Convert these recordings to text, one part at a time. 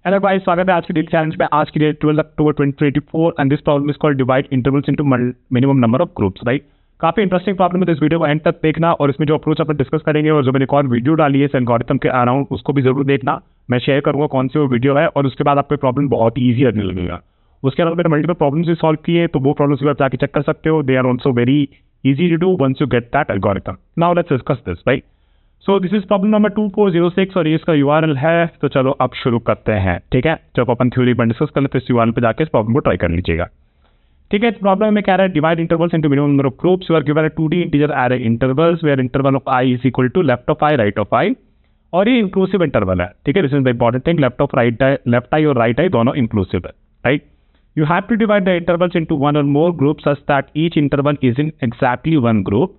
Hello guys, स्वागत है आज की डेली चैलेंज में। आज की date 12 October 2024 and this problem is called divide intervals into minimum number of groups. Right, काफी इंटरेस्टिंग प्रॉब्लम है, तो इस वीडियो को एंड तक देखना और इसमें जो अप्रोच अपन डिस्कस करेंगे और जो मैंने एक और वीडियो डाली है इस एल्गोरिथम के अराउंड, उसको भी जरूर देखना। मैं शेयर करूंगा कौन सी वो वीडियो है और उसके बाद आपको प्रॉब्लम बहुत ही ईजी लगने लगेगा। उसके अलावा मैंने मल्टीपल प्रॉब्लम्स भी सॉल्व किए, तो वो प्रॉब्लम्स भी आप जाके चेक कर सकते हो। They are also very easy to do once you get that algorithm. Now let's discuss this, right? So this is problem number 2406 और ये इसका URL है। तो चलो अब शुरू करते हैं, ठीक है। जब अपन थ्योरी पर डिस्कस कर लेते हैं, इस URL पे जाके इस प्रॉब्लम को ट्राई कर लीजिएगा, ठीक है। प्रॉब्लम में कह रहा है divide intervals into minimum number of groups. You are given 2D integer array intervals where interval of i is equal to left of i right of i, और ये इंक्लूसिव इंटरवल है, ठीक है। This is the important thing, left I और right I दोनों inclusive है, right. You have to divide the intervals into one or more groups such that each interval is in exactly one group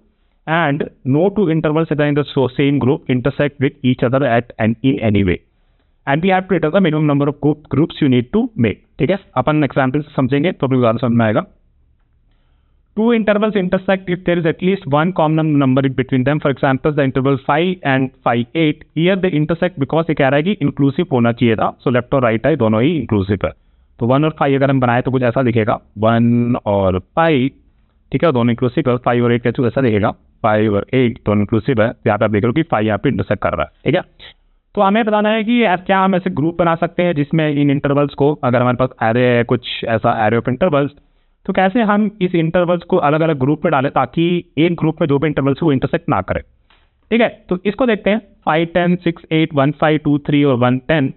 and no two intervals that are in the same group intersect with each other in any way. And we have to determine the minimum number of groups you need to make. ठीक है, अपन example समझेंगे तो अपनी समझ में आएगा। Two intervals intersect if there is at least one common number between them. For example, the interval 5 and 5, 8. Here they intersect because ये कह रहा है कि inclusive होना चाहिए था। So left और right है दोनों ही inclusive है। तो 1 और 5 अगर हम बनाए तो कुछ ऐसा दिखेगा, 1 और 5, ठीक है, दोनों इंक्लूसिव है। 5 और 8 का ऐसा दिखेगा, 5 और 8 दोनों इंक्लूसिव है। यहाँ पे आप देख रहे हो कि 5 यहाँ पे इंटरसेक्ट कर रहा है, ठीक है। तो हमें बताना है कि क्या हम ऐसे ग्रुप बना सकते हैं जिसमें इन इंटरवल्स को, अगर हमारे पास एरे है कुछ ऐसा एरे ऑफ इंटरवल्स, तो कैसे हम इस इंटरवल्स को अलग अलग ग्रुप में डालें ताकि एक ग्रुप में जो भी इंटरवल्स वो इंटरसेक्ट ना करे, ठीक है। तो इसको देखते हैं, 5, 10, 6, 8, 1, 5, 2, 3 और 1, 10।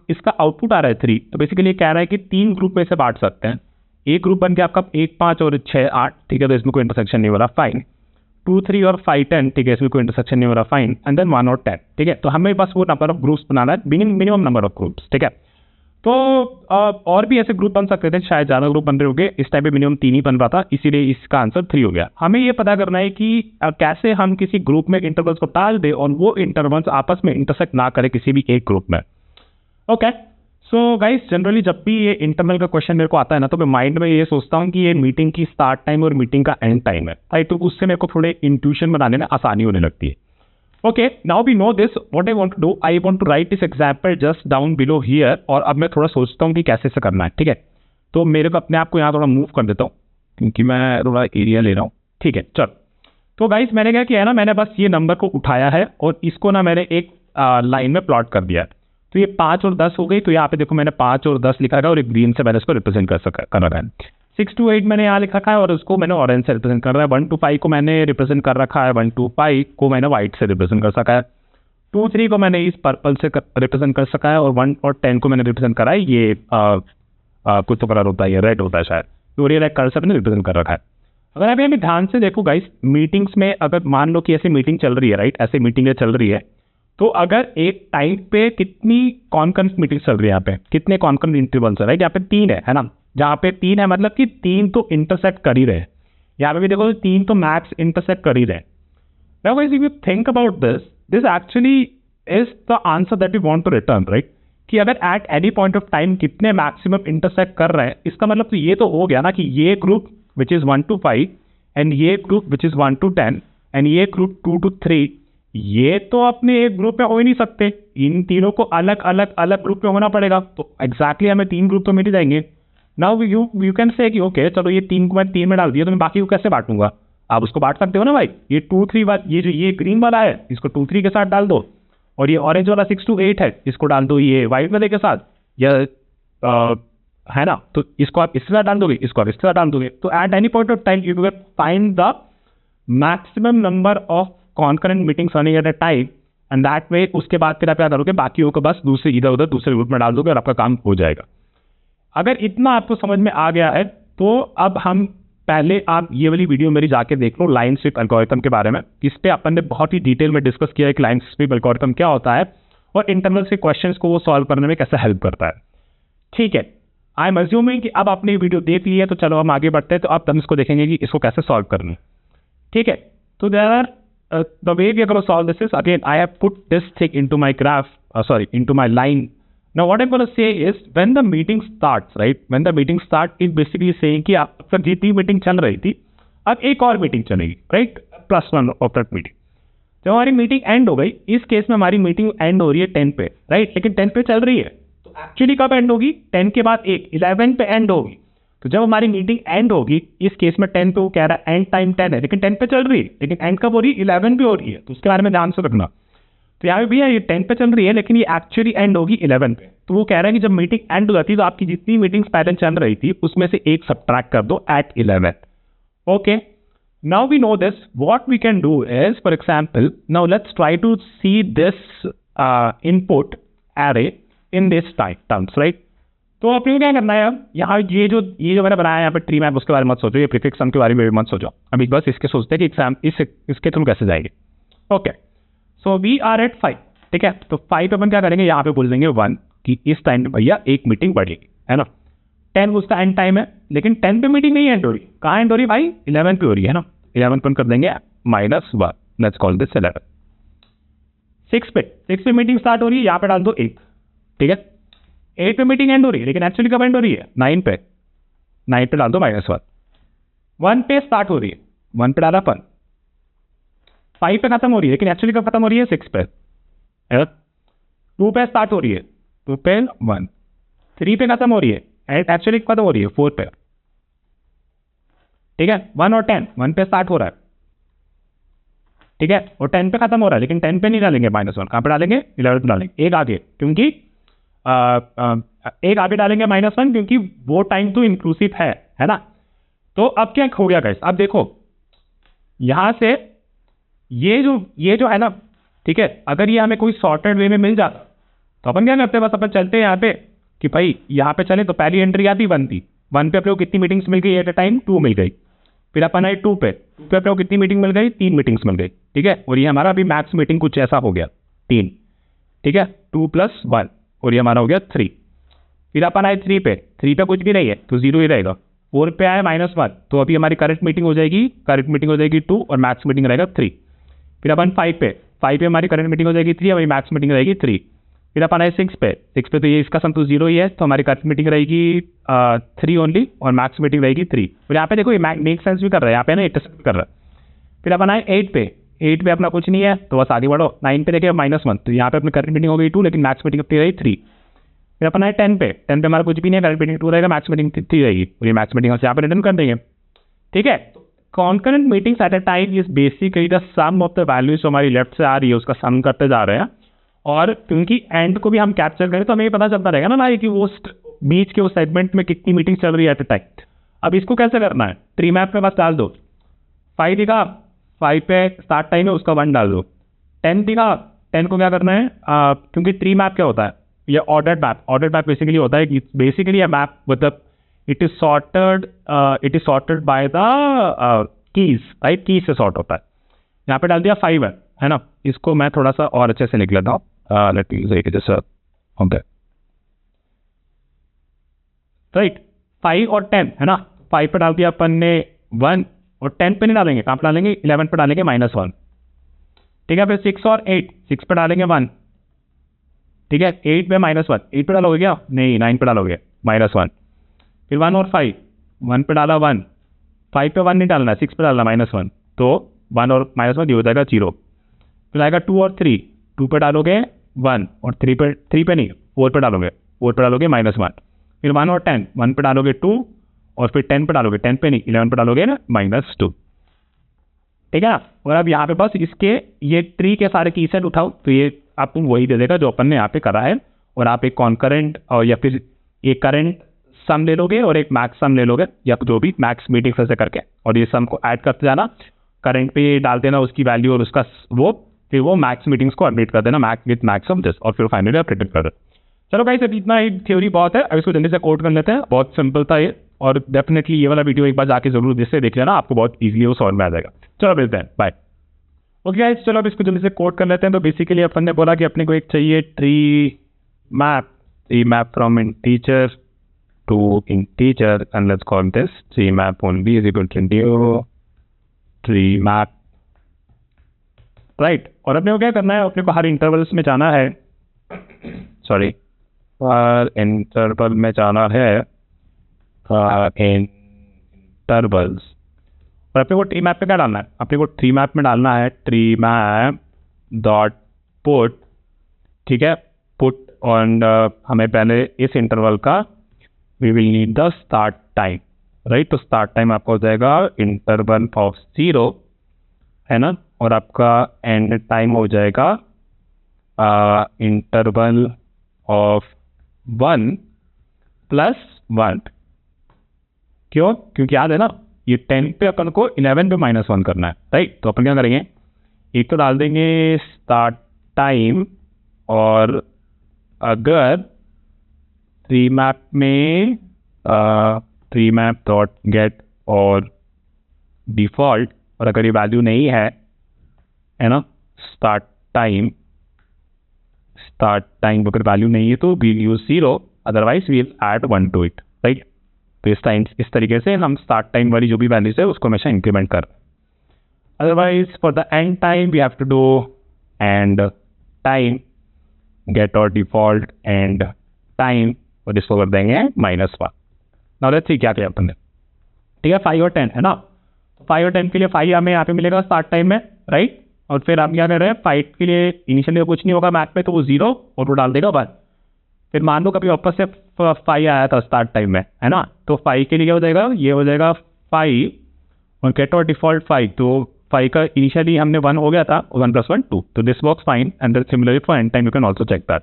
इसका आउटपुट आ रहा है 3। तो बेसिकली कह रहा है कि 3 ग्रुप में से बांट सकते हैं। एक ग्रुप बन गया आपका 1, 5 और 6, 8, ठीक है, तो इसमें कोई इंटरसेक्शन नहीं हो रहा, फाइन। 2, 3 और 5, 10, ठीक है, इसमें कोई इंटरसेक्शन नहीं हो रहा, फाइन। एंड देन 1 और 10, ठीक है। तो हमें बस वो नंबर ऑफ ग्रुप्स बनाना है, मिनिमम नंबर ऑफ ग्रुप्स, ठीक है। तो और भी ऐसे ग्रुप बन सकते थे, शायद ज़्यादा ग्रुप बन रहे होंगे। इस टाइम पे मिनिमम 3 ही बन रहा था, इसीलिए इसका आंसर 3 हो गया। हमें ये पता करना है कि कैसे हम किसी ग्रुप में इंटरवल्स को डाल दें और वो इंटरवल्स आपस में इंटरसेक्ट ना करे किसी भी एक ग्रुप में। ओके, सो गाइस, जनरली जब भी ये इंटरनल का क्वेश्चन मेरे को आता है ना, तो मैं माइंड में ये सोचता हूँ कि ये मीटिंग की स्टार्ट टाइम और मीटिंग का एंड टाइम है, राइट। तो उससे मेरे को थोड़े इंट्यूशन बनाने में आसानी होने लगती है। Okay, now we know this, what I want to do, I want to write this example just down below here. और अब मैं थोड़ा सोचता हूँ कि कैसे से करना है, ठीक है। तो मेरे को अपने आप को यहाँ थोड़ा मूव कर देता हूँ क्योंकि मैं थोड़ा एरिया ले रहा हूँ, ठीक है। चल, तो गाइस मैंने क्या किया है ना, मैंने बस ये नंबर को उठाया है और इसको ना मैंने एक लाइन में प्लॉट कर दिया है। तो ये 5 और 10 हो गई। तो यहाँ पे देखो मैंने 5 और 10 लिखा है और एक ग्रीन से मैंने इसको रिप्रेजेंट कर रखा है। 6 to 8 मैंने यहाँ लिखा है और उसको मैंने ऑरेंज से रिप्रेजेंट कर रहा है। 1 to 5 को मैंने रिप्रेजेंट कर रखा है, 1 to 5 को मैंने व्हाइट से रिप्रेजेंट कर सका है। 2, 3 को मैंने इस पर्पल से रिप्रेजेंट कर सका है और 1 और 10 को मैंने रिप्रेजेंट करा है, ये कुछ तो कलर होता है, ये रेड होता है शायद, तो ये रेड कलर से मैंने रिप्रेजेंट कर रखा है। अगर आप यहाँ ध्यान से देखो गाइस, मीटिंग्स में अगर मान लो कि ऐसी मीटिंग चल रही है, राइट, ऐसी मीटिंग चल रही है, तो अगर एक टाइम पे कितनी कॉन्करेंट मीटिंग चल रही है, यहाँ पे कितने कॉन्करेंट इंटरवल्स है, राइट। यहाँ पे 3 है ना, जहाँ पे 3 है मतलब कि 3 तो इंटरसेक्ट कर ही रहे। यहाँ पे भी देखो 3 तो मैक्स इंटरसेक्ट कर ही रहे। Now guys, if you think about this actually is the answer that we want to return, right. कि अगर at any point of time कितने मैक्सिमम इंटरसेक्ट कर रहे हैं, इसका मतलब तो ये तो हो गया ना कि ये group which is 1 to 5 and ये group which is 1 to 10 and ये ग्रुप 2 to 3, ये तो अपने एक ग्रुप में हो ही नहीं सकते। इन तीनों को अलग अलग ग्रुप में होना पड़ेगा। तो एग्जैक्टली हमें 3 ग्रुप तो मिल ही जाएंगे। नाउ यू कैन से कि ओके चलो ये 3 को मैं 3 में डाल दिया, तो मैं बाकी को कैसे बांटूंगा। आप उसको बांट सकते हो ना भाई, ये 2, 3 ये जो ये ग्रीन वाला है इसको 2, 3 के साथ डाल दो, और ये ऑरेंज वाला 6 to 8 है इसको डाल दो ये व्हाइट वाले के साथ, या है ना। तो इसको आप इसके साथ डाल दोगे, इसको आप इसके साथ डाल दोगे। तो eight any point of time you will find the maximum number of concurrent meetings running at a time, and that way उसके बाद फिर आप क्या करोगे, बाकियों को बस दूसरे इधर उधर दूसरे ग्रुप में डाल दोगे और आपका काम हो जाएगा। अगर इतना आपको समझ में आ गया है तो अब हम पहले आप ये वाली वीडियो मेरी जाके देख लो, लाइन स्वीप एल्गोरिथम के बारे में। इस पे अपन ने बहुत ही डिटेल में डिस्कस किया है कि लाइन स्वीप एल्गोरिथम क्या होता है और इंटरनल के क्वेश्चंस को वो सॉल्व करने में कैसे हेल्प करता है, ठीक है। आई एम अज्यूमिंग कि अब आपने वीडियो देख ली है, तो चलो हम आगे बढ़ते हैं। तो अब हम इसको देखेंगे कि इसको कैसे सॉल्व करना है, ठीक है। तो there are the way we are going to solve this is, again, I have put this thing into my graph, into my line. Now what I'm going to say is, when the meeting starts, right, when the meeting starts, it basically saying कि आपका जितनी meeting चल रही थी, अब एक और meeting चलेगी, राइट, +1 ऑफ दैट मीटिंग। जब हमारी मीटिंग एंड हो गई, इस केस में हमारी मीटिंग एंड हो रही है 10 पे, राइट, लेकिन 10 पे चल रही है, तो एक्चुअली कब एंड होगी? 10 के बाद 1, 11 पे एंड होगी। तो जब हमारी मीटिंग एंड होगी, इस केस में 10 पे वो कह रहा है एंड टाइम 10 है, लेकिन 10 पे चल रही है, लेकिन एंड कब हो रही है? 11 पे हो रही है। तो उसके बारे में ध्यान से रखना। तो यहाँ पे भैया ये 10 पे चल रही है, लेकिन ये एक्चुअली एंड होगी 11 पे। तो वो कह रहा है कि जब मीटिंग एंड हो जाती है तो आपकी जितनी मीटिंग्स पहले चल रही थी उसमें से एक सब्ट्रैक्ट कर दो at 11। Okay, now we know this, what we can do is, for example, now let's try to see this input array in this terms, right? तो अपने को क्या करना है? अब यहाँ ये जो मैंने बनाया है यहाँ पे ट्री मैप, उसके बारे में मत सोचो, ये प्रीफिक्स सम के बारे में भी मत सोचो। अभी बस इसके सोचते हैं कि इसके थ्रू कैसे जाएंगे। Okay, so we are at 5, ठीक है? तो 5 पे अपन क्या करेंगे? यहाँ पे बोल देंगे 1 कि इस टाइम पे भैया एक मीटिंग बढ़ेगी, है ना? 10 उसका एंड टाइम है, लेकिन 10 पे मीटिंग नहीं एंड हो रही। कहाँ एंड हो रही भाई? 11 पे हो रही है ना? 11 पे कर देंगे -1, लेट्स कॉल दिस 11। 6 पे मीटिंग स्टार्ट हो रही है, यहाँ पे डाल दो 1, ठीक है? 8 पे मीटिंग एंड हो रही है, लेकिन एक्चुअली कब एंड हो रही है? 9 पे डाल दो -1। 1 पे स्टार्ट हो रही है, 1 पे डाला 1। 5 पे खत्म हो रही है, लेकिन एक्चुअली कब खत्म हो रही है? 6 पे। 2 पे स्टार्ट हो रही है, 2 पे 1। 3 पे खत्म हो रही है, एक्चुअली खत्म हो रही है 4 पे, ठीक है? 1 और 10, 1 पे स्टार्ट हो रहा है, ठीक है? और 10 पे खत्म हो रहा है, लेकिन 10 पे नहीं डालेंगे -1, कहाँ पे डालेंगे? 11 पे डालेंगे, एक आगे, क्योंकि एक आगे डालेंगे -1, क्योंकि वो टाइम तो इंक्लूसिव है ना? तो अब क्या हो गया गाइस? अब देखो यहां से ये जो है ना, ठीक है, अगर ये हमें कोई सॉर्टेड वे में मिल जाता तो अपन क्या करते? बस अपन चलते हैं यहाँ पे कि भाई यहाँ पे चले, तो पहली एंट्री आती 1 थी, 1 पे अपने को कितनी मीटिंग्स मिल गई एट अ टाइम? 2 मिल गई। फिर अपन आए 2 पे अपने को कितनी मीटिंग मिल गई? 3 मीटिंग्स मिल गई, ठीक है? और ये हमारा अभी मैक्स मीटिंग कुछ ऐसा हो गया 3, ठीक है? 2 + 1, और ये हमारा हो गया 3। फिर अपन आए 3 पे कुछ भी नहीं है तो 0 ही रहेगा। 4 पे आए -1, तो अभी हमारी करंट मीटिंग हो जाएगी 2 और मैक्स मीटिंग रहेगा 3। फिर अपन 5 पे हमारी करंट मीटिंग हो जाएगी 3, हमारी मैक्स मीटिंग रहेगी 3। फिर अपन आए 6 पे तो ये इसका सम तो 0 ही है, तो हमारी करंट मीटिंग रहेगी 3 ओनली, और मैक्स मीटिंग रहेगी 3। और यहाँ पे देखो ये मेक सेंस भी कर रहा है, यहाँ पे ना इंटरसेक्ट कर रहा है। फिर अपन आए 8 पे अपना कुछ नहीं है, तो बस आगे बढ़ो। 9 पे देखिए -1, तो यहाँ पे अपनी करंट मीटिंग हो गई 2, लेकिन मैक्स मीटिंग अपनी रही 3। फिर अपन आए 10 पे हमारा कुछ भी नहीं है, करंट मीटिंग 2 रहेगा, मैक्स मीटिंग 3 रहेगी, और ये मैक्स मीटिंग यहाँ पे रिटर्न कर देंगे, ठीक है? Concurrent meetings at a time is basically the sum of the values जो हमारी लेफ्ट से आ रही है उसका सम करते जा रहे हैं। और क्योंकि एंड को भी हम कैप्चर करें तो हमें पता चलता रहेगा ना भाई कि वो बीच के उस सेगमेंट में कितनी मीटिंग चल रही है एट अ टाइम। अब इसको कैसे करना है? ट्री मैप में बस डाल दो, 5 दिखा, 5 पे स्टार्ट टाइम है, उसका 1 डाल दो। 10 दिखा, 10 को क्या करना है? क्योंकि ट्री मैप क्या होता है? ये ऑर्डर्ड मैप बेसिकली होता है कि बेसिकली a map मतलब it is sorted by the keys, right? की से सॉर्ट होता है। यहाँ पे डाल दिया 5 है ना? इसको मैं थोड़ा सा और अच्छे से लिख लेता हूँ, लेट मी से जैसे ओके, राइट? 5 और 10 है ना? 5 पे डाल दिया अपन ने 1, और 10 पे नहीं डालेंगे, कहाँ पे डालेंगे? 11 पे डालेंगे -1, ठीक है? फिर 6 और 8, 6 पे डालेंगे 1, ठीक है? 8 पे -1, 8 पे डालोगे क्या? नहीं, 9 पे डालोगे -1। फिर 1 और 5, 1 पे डाला 1, 5 पे 1 नहीं डालना, 6 पे डालना -1, तो 1 और -1 ये हो जाएगा 0। फिर आएगा 2 और 3, 2 पे डालोगे 1, और 3 पे नहीं, 4 पे डालोगे, 4 पे डालोगे -1। फिर 1 और 10, 1 पे डालोगे 2, और फिर 10 पे डालोगे, 10 पे नहीं, 11 पे डालोगे ना -2, ठीक है ना? और अब यहाँ पे बस इसके ये ट्री के सारे की सेट उठाओ, तो ये आपको वही दे देगा जो अपन ने यहाँ पे करा है। और आप एक कॉन्करेंट और या फिर एक करंट सम ले लोगे और एक मैक्स सम ले लोगे, या जो भी मैक्स मीटिंग से करके, और ये सम को ऐड करते जाना, करंट पे डाल देना उसकी वैल्यू और उसका वो, फिर वो मैक्स मीटिंग्स को अपडेट कर देना max with max of this, और फिर फाइनली आप प्रिडिक्ट कर देना। चलो गाइस, इतना ही थ्योरी बहुत है, अब इसको जल्दी से कोड कर लेते हैं। बहुत सिंपल था ये, और डेफिनेटली ये वाला वीडियो एक बार जाके जरूर जिससे देख लेना, आपको बहुत ईजिली वो सॉल्व में आ जाएगा। चलो मिलते हैं, बाय। ओके गाइस, चलो अब इसको जल्दी से कोड कर लेते हैं। तो बेसिकली अपन ने बोला कि अपने को एक चाहिए tree map from integer to integer, and let's call this tree map only is equal to new tree map, right? और अपने को क्या करना है? अपने को हर इंटरवल्स में जाना है, सॉरी, हर इंटरवल में जाना है इंटरवल्स। और अपने को ट्री मैप पे क्या डालना है? अपने को ट्री मैप में डालना है ट्री मैप डॉट पुट, ठीक है? पुट और हमें पहले इस इंटरवल का we will need the start time, right. तो स्टार्ट टाइम आपका हो जाएगा इंटरवल ऑफ 0, है ना, और आपका एंड टाइम हो जाएगा इंटरवल ऑफ 1 + 1। क्यों? क्योंकि याद है ना, ये 10 पे अपन को 11 पे -1 करना है, राइट। तो अपन क्या करेंगे, एक तो डाल देंगे स्टार्ट टाइम, और अगर ट्री मैप में tree map dot gate or default, और अगर ये वैल्यू नहीं है ना, स्टार्ट टाइम अगर वैल्यू नहीं है तो we'll use 0, otherwise we'll add 1 to it, right. तो इस तरीके से हम स्टार्ट टाइम वाली जो भी वैल्यूज है उसको हमेशा इंक्रीमेंट कर। Otherwise for the end time we have to do end time get or default end time, और इसको कर देंगे -1। नाउ लेट्स सी क्या किया अपन ने, ठीक है। 5 और 10 है ना, 5 और 10 के लिए 5 हमें यहाँ पे मिलेगा स्टार्ट टाइम में, राइट। और फिर हम क्या कर रहे हैं, 5 के लिए इनिशियली कुछ नहीं होगा मैथ में, तो वो 0 और वो डाल देगा 1। फिर मान लो कभी वापस से 5 आया था स्टार्ट टाइम में, है ना, तो 5 के लिए क्या हो जाएगा, ये हो जाएगा 5 और गेट और डिफॉल्ट 5। तो 5 का इनिशियली हमने 1 हो गया था, 1 + 1 2, तो this works fine. And similarly for end time you can also check that.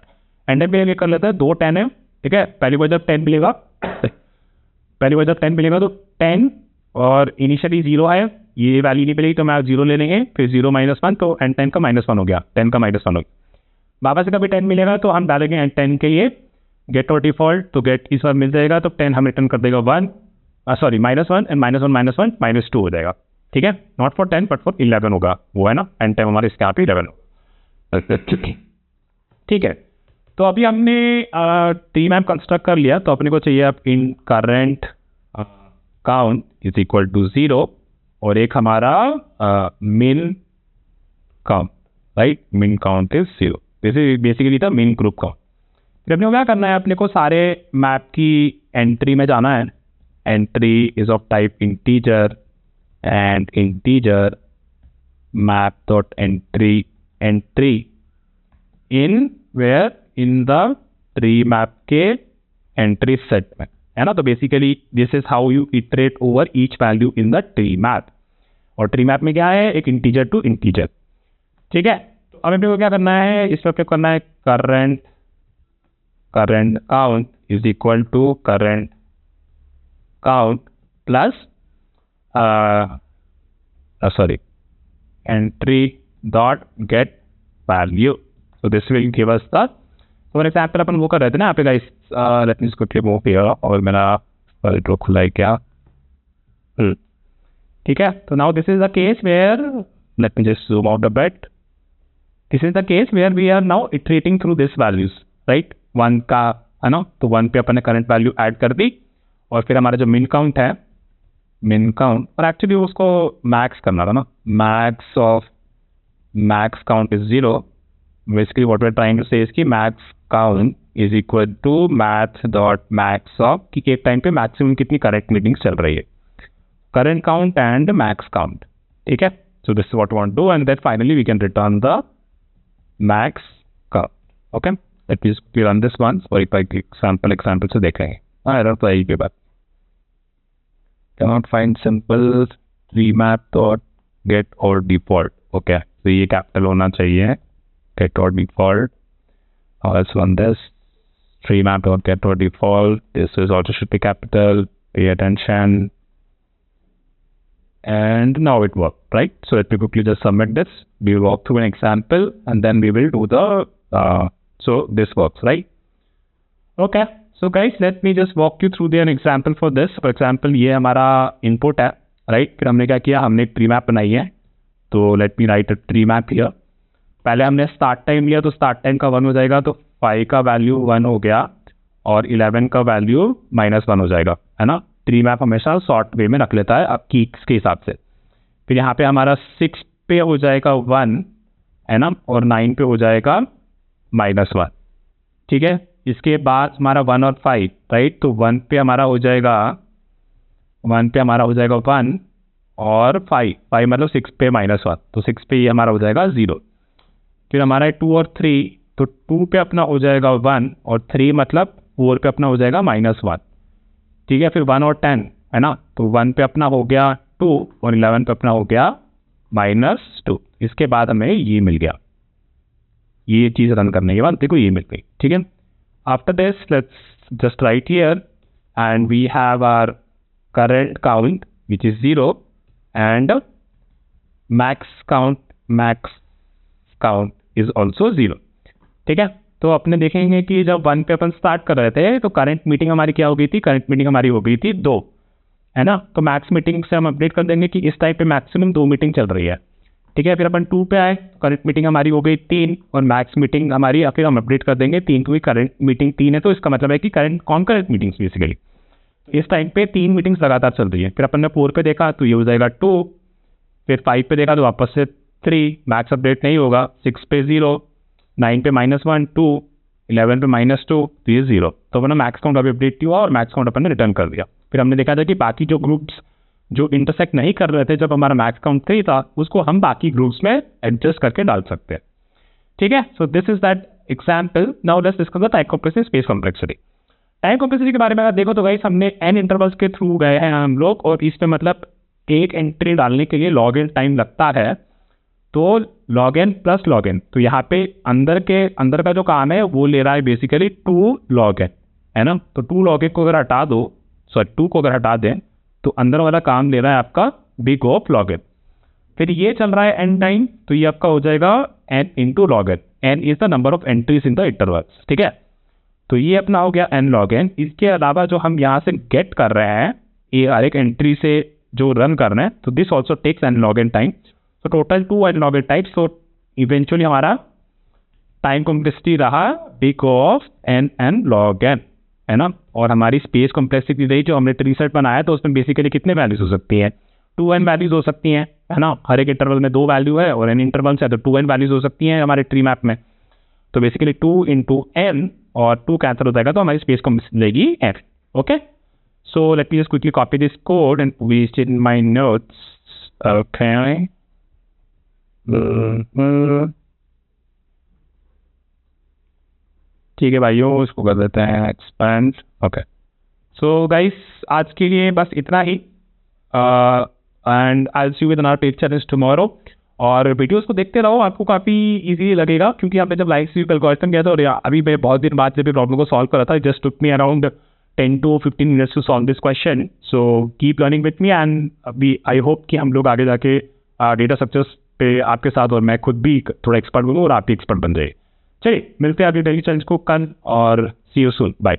End time पे कर लेते हैं 2 10 है, ठीक है। पहली बार जब 10 मिलेगा तो 10 और इनिशियली 0 है, ये वैल्यू नहीं मिलेगी तो मैं 0 ले लेंगे, फिर 0 - 1, तो एंड टाइम का -1 हो गया, 10 का -1 हो गया। वापस से कभी 10 मिलेगा तो हम डालेंगे एंड 10 के लिए गेट और डिफॉल्ट, तो गेट इस बार मिल जाएगा, तो 10 हम रिटर्न कर देगा 1, सॉरी -1, एंड -1 -2 हो जाएगा, ठीक है। नॉट फॉर 10 बट फॉर 11 होगा वो, है ना। एंड टाइम हमारे इसके यहाँ पे 11 होगा, ठीक है। तो अभी हमने ट्री मैप कंस्ट्रक्ट कर लिया, तो अपने को चाहिए अब इन current count is equal to 0 और एक हमारा min count, right. Min count is 0, this is basically the min group count. फिर अपने को क्या करना है, अपने को सारे मैप की एंट्री में जाना है। Entry is of type integer and integer map dot entry in where in the tree map के एंट्री सेट में, है ना। तो basically this is how you iterate over each value in the tree map. और tree map में क्या है, एक इंटीजर टू इंटीजर, ठीक है। तो अब अपने को क्या करना है, इस पर करना है current count is equal to current count plus entry dot get value. So this will give us the, for example अपन वो कर रहे थे ना यहाँ पे guys, let me quickly move here, और मेरा तो खुला है क्या, ठीक है। तो now this is the case where, let me just zoom out a bit, this is the case where we are now iterating through this values, right. 1 का, है ना, तो 1 पे अपन ने करंट वैल्यू ऐड कर दी, और फिर हमारा जो मिन काउंट है, मिन काउंट, और एक्चुअली उसको मैक्स करना था ना, max count is 0। Basically what we're trying to say is कि max count is equal to math dot max of कि एक टाइम पे मैक्सिमम कितनी करेक्ट मीटिंग्स चल रही है, current count and max count, ठीक है। So this is what we want to do, and then finally we can return the max count, okay। Let me just run this once, और एक example से देख लेंगे। error तो यही पे बात, cannot find simple tree map dot get or default, okay। तो ये कैपिटल होना चाहिए, get or default, or let's run this tree map dot get or default, this is also should be capital, pay attention, and now it worked, right। So let me quickly just submit this, we will walk through an example and then we will do the so this works, right। Okay, so guys let me just walk you through an example for this। For example ये हमारा input है, right। फिर हमने क्या किया, हमने tree map बनाई है, तो let me write a tree map here। पहले हमने स्टार्ट टाइम लिया, तो स्टार्ट टाइम का 1 हो जाएगा, तो 5 का वैल्यू 1 हो गया, और 11 का वैल्यू -1 हो जाएगा, है ना। ट्री मैप हमेशा शॉर्ट वे में रख लेता है अब कीज के हिसाब से। फिर यहाँ पे हमारा 6 पे हो जाएगा 1, है ना, और 9 पे हो जाएगा -1, ठीक है। इसके बाद हमारा 1 और 5, राइट। तो 1 पे हमारा हो जाएगा 1 और 5 मतलब 6 पे -1, तो 6 पे ये हमारा हो जाएगा 0। फिर हमारा 2 और 3, तो 2 पे अपना हो जाएगा 1 और 3 मतलब 4 पे अपना हो जाएगा -1, ठीक है। फिर 1 और 10 है ना, तो 1 पे अपना हो गया 2 और 11 पे अपना हो गया -2। इसके बाद हमें ये मिल गया, ये चीज़ रन करने के बाद देखो ये मिल गई, ठीक है। After this let's just write here and we have our current count which is 0 and max count is also 0, ठीक है। तो अपने देखेंगे कि जब 1 पे अपन स्टार्ट कर रहे थे तो करंट मीटिंग हमारी क्या हो गई थी, करंट मीटिंग हमारी हो गई थी 2, है ना। तो मैक्स मीटिंग से हम अपडेट कर देंगे कि इस टाइम पे मैक्सिमम 2 मीटिंग चल रही है, ठीक है। फिर अपन 2 पे आए, करंट मीटिंग हमारी हो गई 3 और मैक्स मीटिंग हमारी, फिर हम अपडेट कर देंगे 3 क्योंकि करंट मीटिंग 3 है, तो इसका मतलब है कि करंट मीटिंग्स बेसिकली इस टाइम पे 3 मीटिंग्स लगातार चल रही है। फिर अपन ने 4 पे देखा तो ये हो जाएगा 2, फिर 5 पे देखा तो वापस से 3, मैक्स अपडेट नहीं होगा, 6 पे 0, 9 पे -1 2, 11 पे -2 तो ये 0। तो अपना मैक्स काउंट अभी अपडेट नहीं हुआ और मैक्स काउंट अपन ने रिटर्न कर दिया। फिर हमने देखा था कि बाकी जो ग्रुप्स जो इंटरसेक्ट नहीं कर रहे थे जब हमारा मैक्स काउंट 3 था, उसको हम बाकी ग्रुप्स में एडजस्ट करके डाल सकते हैं, ठीक है। So this is that example. Now let's discuss the time complexity, space complexity. Time complexity के बारे में अगर देखो तो गाइस हमने n इंटरवल्स के थ्रू गए हैं हम लोग, और इसमें मतलब एक एंट्री डालने के लिए log n टाइम लगता है, तो log n plus log n, तो यहाँ पे अंदर का जो काम है वो ले रहा है बेसिकली 2 log n, है ना। तो 2 log n को अगर हटा दो, 2 को अगर हटा दें तो अंदर वाला काम ले रहा है आपका बिग ऑफ log n। फिर ये चल रहा है n टाइम, तो ये आपका हो जाएगा n into log n। n is the number of entries in the intervals, ठीक है। तो ये अपना हो गया n log n। इसके अलावा जो हम यहाँ से गेट कर रहे हैं ये हर एक एंट्री से जो रन कर रहे हैं, तो this also takes n log n time. तो total 2 n log n types. तो इवेंचुअली हमारा टाइम कॉम्प्लेक्सिटी रहा big of n log n, है ना। और हमारी स्पेस कॉम्प्लेक्सिटी रही जो हमने ट्री सेट बनाया, तो उसमें बेसिकली कितने वैल्यूज हो सकती हैं, 2n वैल्यूज हो सकती हैं, है ना। हर एक इंटरवल में 2 वैल्यू है और n इंटरवल्स है तो 2n वैल्यूज हो सकती हैं हमारे ट्री मैप में। तो बेसिकली 2 इंटू n और 2 कैंसिल हो जाएगा तो हमारी स्पेस कॉम्प्लेक्सिटी रहेगी f, okay. So let me just quickly copy this code and paste it in my notes, okay. ठीक है भाइयों, इसको कर देते हैं एक्सपेंड, ओके। सो गाइस आज के लिए बस इतना ही, and I will see you with another page challenge tomorrow. और वीडियोस को देखते रहो, आपको काफ़ी इजी लगेगा, क्योंकि हमने जब लाइव स्वीप एल्गोरिथम किया था और अभी मैं बहुत दिन बाद जब प्रॉब्लम को सॉल्व करा था, just took me around 10 to 15 minutes to solve this question. So keep learning with me and अभी आई होप कि हम लोग आगे जाके डेटा स्ट्रक्चर्स पे आपके साथ और मैं खुद भी थोड़ा एक्सपर्ट बनूँ और आप भी एक्सपर्ट बन जाए। चलिए मिलते हैं अगले डेली चैलेंज को कल, और सी यू सून, बाय।